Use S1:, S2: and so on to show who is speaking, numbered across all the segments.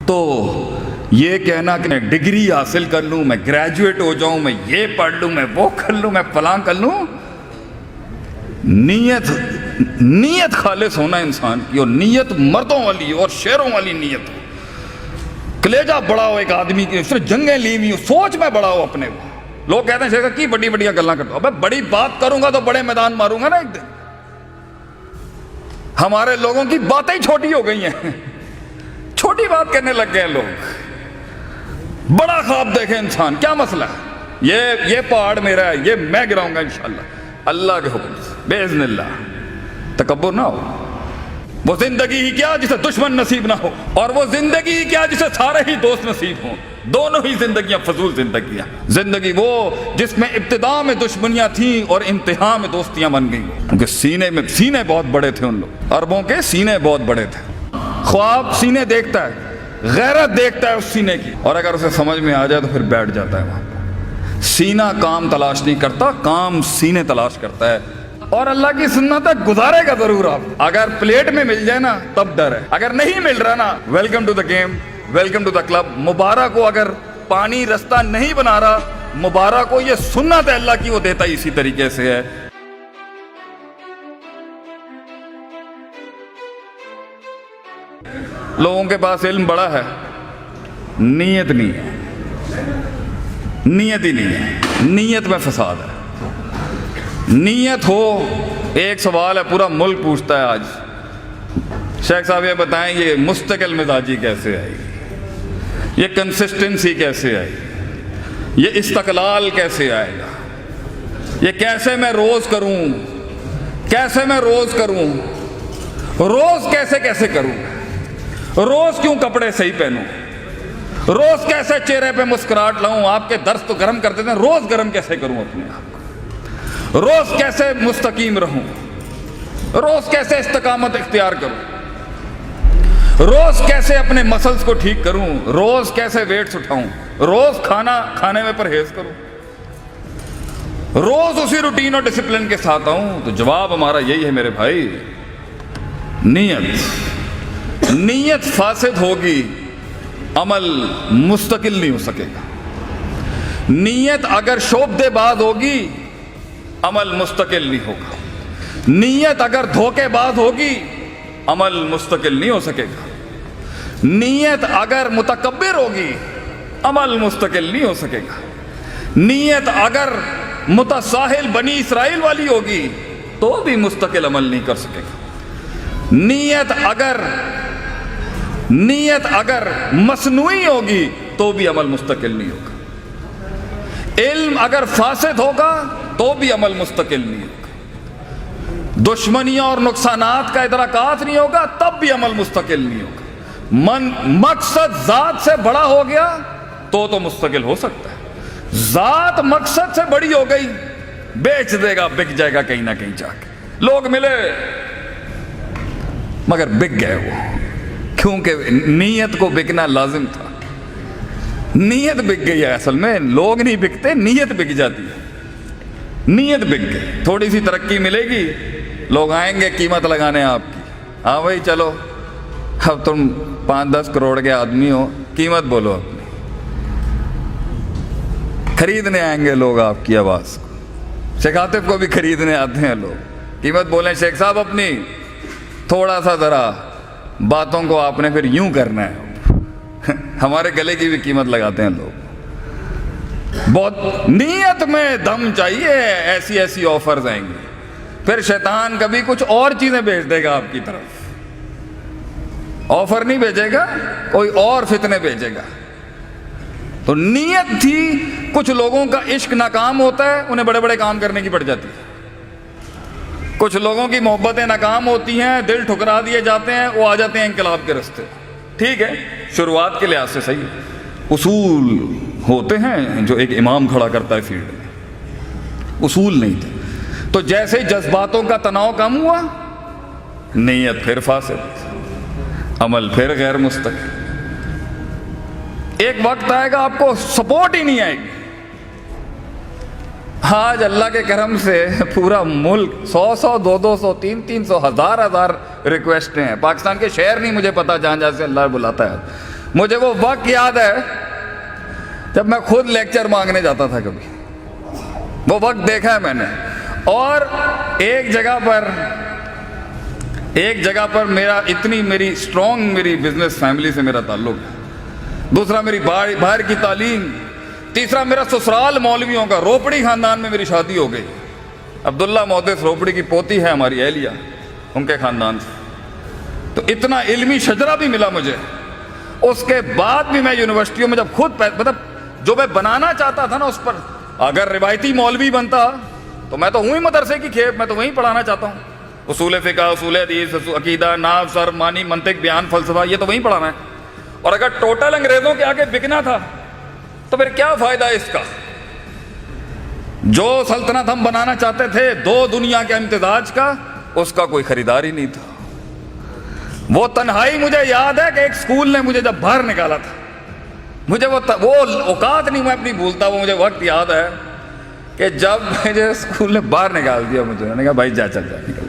S1: تو یہ کہنا کہ میں ڈگری حاصل کر لوں، میں گریجویٹ ہو جاؤں، میں یہ پڑھ لوں، میں وہ کر لوں، میں فلاں کر لوں، نیت خالص ہونا انسان کی، اور نیت مردوں والی اور شیروں والی نیت ہو، کلیجہ بڑا ہو ایک آدمی کی، اس نے جنگیں لی ہوئی ہو، سوچ میں بڑا ہو اپنے کو۔ لوگ کہتے ہیں شیخ کی بڑی بڑی گلاں کرتا ہوں، ابے بڑی بات کروں گا تو بڑے میدان ماروں گا نا ایک دن۔ ہمارے لوگوں کی باتیں چھوٹی ہو گئی ہیں، چھوٹی بات کرنے لگ گئے ہیں لوگ۔ بڑا خواب دیکھے انسان، کیا مسئلہ ہے؟ یہ پہاڑ میرا ہے، یہ میں گراؤں گا انشاءاللہ، اللہ کے حکم سے، باذن اللہ۔ تکبر نہ ہو۔ وہ زندگی ہی کیا جسے دشمن نصیب نہ ہو، اور وہ زندگی ہی کیا جسے سارے ہی دوست نصیب ہوں۔ دونوں ہی زندگیاں فضول زندگیاں۔ زندگی وہ جس میں ابتدا میں دشمنیاں تھیں اور انتہا میں دوستیاں بن گئیں، کیونکہ سینے بہت بڑے تھے ان لوگ، عربوں کے سینے بہت بڑے تھے۔ خواب سینے دیکھتا ہے، غیرت دیکھتا ہے اس سینے کی، اور اگر اسے سمجھ میں آ جائے تو پھر بیٹھ جاتا ہے وہاں پہ۔ سینہ کام تلاش نہیں کرتا، کام سینے تلاش کرتا ہے۔ اور اللہ کی سنت ہے، گزارے گا ضرور آپ۔ اگر پلیٹ میں مل جائے نا تب ڈر ہے، اگر نہیں مل رہا نا، welcome to the game, welcome to the club. مبارک ہو اگر پانی رستہ نہیں بنا رہا، مبارک ہو، یہ سنت ہے اللہ کی، وہ دیتا ہی اسی طریقے سے ہے۔ لوگوں کے پاس علم بڑا ہے، نیت نہیں ہے، نیت ہی نہیں ہے، نیت میں فساد ہے۔ نیت ہو، ایک سوال ہے پورا ملک پوچھتا ہے آج، شیخ صاحب یہ بتائیں یہ مستقل مزاجی کیسے آئے گی، یہ کنسسٹنسی کیسے آئے گی، یہ استقلال کیسے آئے گا، یہ کیسے میں روز کروں، کیسے میں روز کروں، روز کیسے کروں، روز کیوں کپڑے صحیح پہنوں، روز کیسے چہرے پہ مسکراہٹ لاؤں۔ آپ کے درس تو گرم کرتے تھے، روز گرم کیسے کروں اپنے آپ کو، روز کیسے مستقیم رہوں، روز کیسے استقامت اختیار کروں، روز کیسے اپنے مسلز کو ٹھیک کروں، روز کیسے ویٹس اٹھاؤں، روز کھانے میں پرہیز کروں، روز اسی روٹین اور ڈسپلن کے ساتھ آؤں۔ تو جواب ہمارا یہی ہے میرے بھائی، نیت فاسد ہوگی، عمل مستقل نہیں ہو سکے گا۔ نیت اگر شعبدے باز ہوگی، عمل مستقل نہیں ہوگا۔ نیت اگر دھوکے باز ہوگی، عمل مستقل نہیں ہو سکے گا۔ نیت اگر متکبر ہوگی، عمل مستقل نہیں ہو سکے گا۔ نیت اگر متساہل بنی اسرائیل والی ہوگی تو بھی مستقل عمل نہیں کر سکے گا۔ نیت اگر مصنوعی ہوگی تو بھی عمل مستقل نہیں ہوگا۔ علم اگر فاسد ہوگا تو بھی عمل مستقل نہیں ہوگا۔ دشمنیاں اور نقصانات کا ادراکات نہیں ہوگا تب بھی عمل مستقل نہیں ہوگا۔ مقصد ذات سے بڑا ہو گیا تو مستقل ہو سکتا ہے۔ ذات مقصد سے بڑی ہو گئی، بیچ دے گا، بک جائے گا کہیں نہ کہیں جا کے۔ لوگ ملے مگر بک گئے وہ، کیونکہ نیت کو بکنا لازم تھا۔ نیت بک گئی ہے، اصل میں لوگ نہیں بکتے، نیت بک جاتی ہے۔ نیت بک گئی، تھوڑی سی ترقی ملے گی، لوگ آئیں گے قیمت لگانے آپ کی۔ ہاں بھائی چلو، اب تم 5-10 کروڑ کے آدمی ہو، قیمت بولو اپنی۔ خریدنے آئیں گے لوگ آپ کی آواز کو۔ شیخ عاطف کو بھی خریدنے آتے ہیں لوگ، قیمت بولیں شیخ صاحب اپنی، تھوڑا سا ذرا باتوں کو آپ نے پھر یوں کرنا ہے۔ ہمارے گلے کی بھی قیمت لگاتے ہیں لوگ۔ بہت نیت میں دم چاہیے، ایسی آفرز آئیں گی، پھر شیطان کبھی کچھ اور چیزیں بھیج دے گا آپ کی طرف۔ آفر نہیں بھیجے گا، کوئی اور فتنے بھیجے گا۔ تو نیت تھی، کچھ لوگوں کا عشق ناکام ہوتا ہے، انہیں بڑے بڑے کام کرنے کی پڑ جاتی ہے۔ کچھ لوگوں کی محبتیں ناکام ہوتی ہیں، دل ٹھکرا دیے جاتے ہیں، وہ آ جاتے ہیں انقلاب کے راستے۔ ٹھیک ہے، شروعات کے لحاظ سے صحیح ہے، اصول ہوتے ہیں جو ایک امام کھڑا کرتا ہے فیلڈ میں، اصول نہیں تھے۔ تو جیسے جذباتوں کا تناؤ کم ہوا، نیت پھر فاسد، عمل پھر غیر مستقل۔ ایک وقت آئے گا آپ کو سپورٹ ہی نہیں آئے گی۔ آج اللہ کے کرم سے پورا ملک 100 200 300 1000 ریکویسٹیں ہیں۔ پاکستان کے شہر نہیں مجھے پتا، جہاں جہاں سے اللہ بلاتا ہے، مجھے وہ وقت یاد ہے جب میں خود لیکچر مانگنے جاتا تھا کبھی، وہ وقت دیکھا ہے میں نے. اور ایک جگہ پر میرا اتنی میری اسٹرانگ میری بزنس فیملی سے میرا تعلق ہے، دوسرا میری باہر کی تعلیم، تیسرا میرا سسرال مولویوں کا، روپڑی خاندان میں میری شادی ہو گئی. عبداللہ محدث روپڑی کی پوتی ہے ہماری اہلیہ، ان کے خاندان سے. تو اتنا علمی شجرہ بھی ملا مجھے. اس کے بعد بھی میں یونیورسٹیوں میں جب خود مطلب جو میں بنانا چاہتا تھا نا اس پر، اگر روایتی مولوی بنتا تو میں تو ہوں ہی مدرسے کی کھیپ، میں تو وہیں پڑھانا چاہتا ہوں. اصول فقہ، اصول حدیث، عقیدہ، نحو، صرف، معنی، منطق، بیان، فلسفہ، یہ تو وہیں پڑھانا ہے. اور اگر ٹوٹل انگریزوں کے آگے بکنا تھا تو پھر کیا فائدہ ہے اس کا؟ جو سلطنت ہم بنانا چاہتے تھے دو دنیا کے امتزاج کا، اس کا کوئی خریدار ہی نہیں تھا. وہ تنہائی مجھے یاد ہے کہ ایک اسکول نے مجھے جب باہر نکالا تھا، مجھے وہ اوقات نہیں میں اپنی بھولتا. وہ مجھے وقت یاد ہے کہ جب مجھے اسکول نے باہر نکال دیا مجھے، انہوں نے کہا بھائی جا چل جا نکل.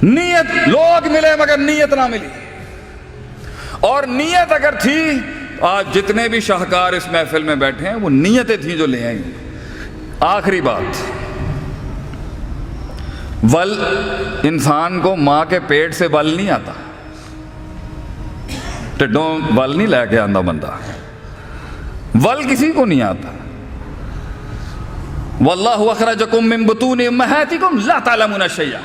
S1: نیت لوگ ملے مگر نیت نہ ملی. اور نیت اگر تھی، آج جتنے بھی شاہکار اس محفل میں بیٹھے ہیں وہ نیتیں تھیں جو لے آئیں. آخری بات، ول انسان کو ماں کے پیٹ سے ول نہیں آتا، ٹڈوں ول نہیں لے کے آندا بندہ، ول کسی کو نہیں آتا. واللہ اخرجکم من بطون امہاتکم لا تعلمون شیئا.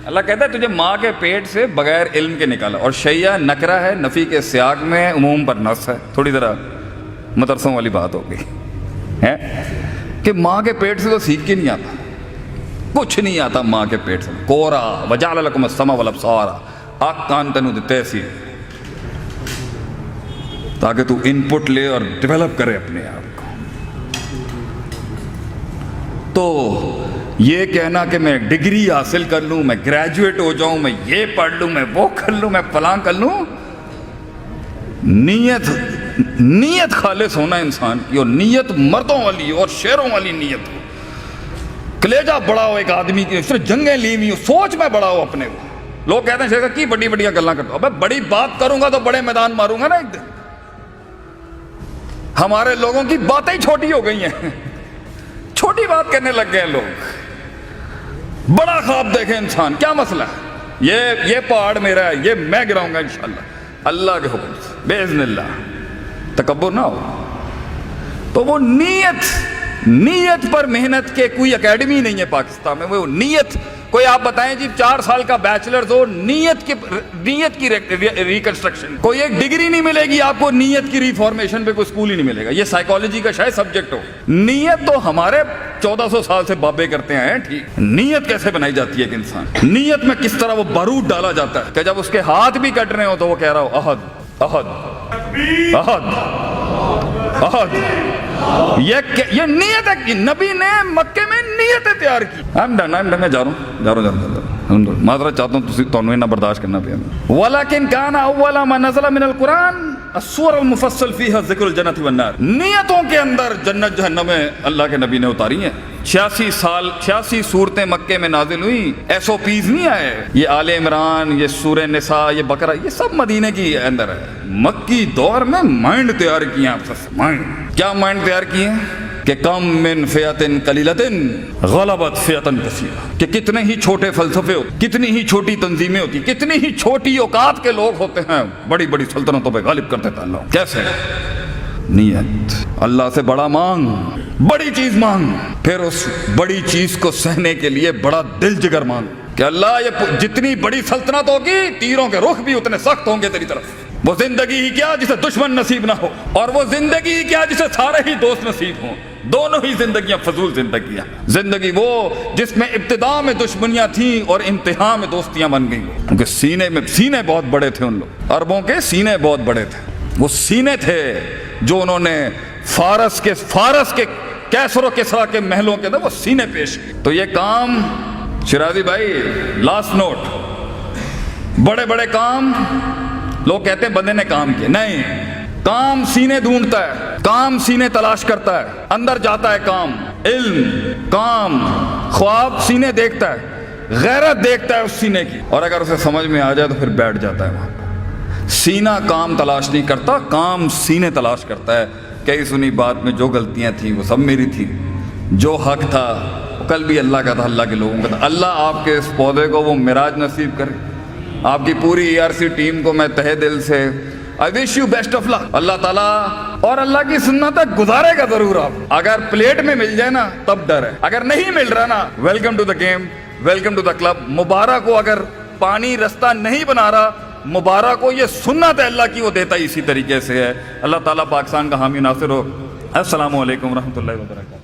S1: اللہ کہتا ہے تجھے ماں کے پیٹ سے بغیر علم کے نکالا. اور شیعہ نکرہ ہے، نفی کے سیاق میں، عموم پر نص ہے. تھوڑی ذرا مدرسوں والی بات ہو گئی ہے کہ ماں کے پیٹ سے تو سیکھ کے نہیں آتا، کچھ نہیں آتا ماں کے پیٹ سے. کورا وجعل لکم السمع والابصار، آنکھ کان تینوں دیتے سی تاکہ تو ان پٹ لے اور ڈیولپ کرے اپنے آپ کو. تو یہ کہنا کہ میں ڈگری حاصل کر لوں، میں گریجویٹ ہو جاؤں، میں یہ پڑھ لوں، میں وہ کر لوں، میں فلاں کر لوں، نیت خالص ہونا انسان کی، اور نیت مردوں والی اور شیروں والی نیت ہو. کلیجہ بڑا ہو ایک آدمی کی، صرف جنگیں لی ہوئی ہو، سوچ میں بڑا ہو اپنے کو. لوگ کہتے ہیں شیخ کی بڑی بڑی گلاں کرتا ہوں. ابے بڑی بات کروں گا تو بڑے میدان ماروں گا نا ایک دن. ہمارے لوگوں کی باتیں چھوٹی ہو گئی ہیں، چھوٹی بات کرنے لگ گئے ہیں لوگ. بڑا خواب دیکھے انسان، کیا مسئلہ ہے؟ یہ پہاڑ میرا ہے، یہ میں گراؤں گا انشاءاللہ اللہ کے حکم سے باذن اللہ. تکبر نہ ہو. تو وہ نیت پر محنت کے کوئی اکیڈمی نہیں ہے پاکستان میں. وہ نیت کوئی آپ بتائیں جی 4 سال کا بیچلرز ہو، نیت کی ریکنسٹرکشن، کوئی ایک ڈگری نہیں ملے گی آپ کو نیت کی ریفارمیشن پہ، کوئی اسکول ہی نہیں ملے گا. یہ سائیکالوجی کا شاید سبجیکٹ ہو. نیت تو ہمارے 1400 سال سے بابے کرتے ہیں. ٹھیک، نیت کیسے بنائی جاتی ہے کہ انسان نیت میں کس طرح وہ بارود ڈالا جاتا ہے کہ جب اس کے ہاتھ بھی کٹ رہے ہو تو وہ کہہ رہا ہو احد احد احد احد. یہ نیت ہے. نبی نے مکے میں نیتیں تیار کی. میں جا رہا ہوں معذرت چاہتا ہوں، تمہیں نہ برداشت کرنا پیا. ولیکن کان اول ما نزل من القرآن السور المفصل فیہا ذکر الجنت والنار. نیتوں کے اندر جنت جہنم اللہ کے نبی نے اتاری ہیں. 86 صورتیں مکے میں نازل ہوئی. SOPs نہیں آئے. یہ آل عمران، یہ سورہ نساء، یہ بقرہ، یہ سب مدینے کی اندر ہے. مکی دور میں مائنڈ تیار کیے ہیں. مائنڈ کیا مائنڈ تیار کیے ہیں کہ کم من فئۃ قلیلۃ غلبت فئۃ کثیرہ، کہ کتنے ہی چھوٹے فلسفے ہوتے، کتنی ہی چھوٹی تنظیمیں ہوتی، کتنی ہی چھوٹی اوقات کے لوگ ہوتے ہیں، بڑی بڑی سلطنتوں پہ غالب کرتے تھے اللہ. کیسے؟ نیت. اللہ سے بڑا مانگ، بڑی چیز مانگ، پھر اس بڑی چیز کو سہنے کے لیے بڑا دل جگر مانگ کہ اللہ یہ جتنی بڑی سلطنت ہوگی تیروں کے رخ بھی اتنے سخت ہوں گے تیری طرف. وہ زندگی ہی کیا جسے دشمن نصیب نہ ہو، اور وہ زندگی ہی کیا جسے سارے ہی دوست نصیب ہوں. دونوں ہی زندگیاں فضول زندگیاں. زندگی وہ جس میں ابتدا میں دشمنیاں تھیں اور انتہا میں دوستیاں بن گئیں. کیونکہ سینے بہت بڑے تھے ان لوگ. عربوں کے سینے بہت بڑے تھے. وہ سینے تھے جو انہوں نے فارس کے کیسر و کسریٰ کے محلوں کے اندر وہ سینے پیش کیے. تو یہ کام شرازی بھائی لاسٹ نوٹ، بڑے بڑے کام لوگ کہتے ہیں بندے نے کام کیا. نہیں، کام سینے ڈھونڈتا ہے، کام سینے تلاش کرتا ہے، اندر جاتا ہے کام. علم، کام، خواب سینے دیکھتا ہے. غیرت دیکھتا ہے اس سینے کی، اور اگر اسے سمجھ میں آ جائے تو پھر بیٹھ جاتا ہے وہاں۔ سینہ کام تلاش نہیں کرتا، کام سینے تلاش کرتا ہے۔ کئی سنی بات میں جو غلطیاں تھیں وہ سب میری تھی، جو حق تھا وہ کل بھی اللہ کا تھا، اللہ کے لوگوں کا تھا۔ اللہ آپ کے اس پودے کو وہ معراج نصیب کرے۔ آپ کی پوری ERC ٹیم کو میں تہہ دل سے I wish you best of luck۔ اللہ تعالیٰ اور اللہ کی سنت تک گزارے گا ضرور۔ آپ اگر پلیٹ میں مل جائے نا تب ڈر ہے، اگر نہیں مل رہا نا welcome to the game, welcome to the club. مبارک کو اگر پانی رستہ نہیں بنا رہا، مبارک کو یہ سنت ہے اللہ کی، وہ دیتا ہی اسی طریقے سے ہے۔ اللہ تعالیٰ پاکستان کا حامی ناصر ہو۔ السلام علیکم ورحمۃ اللہ وبرکاتہ۔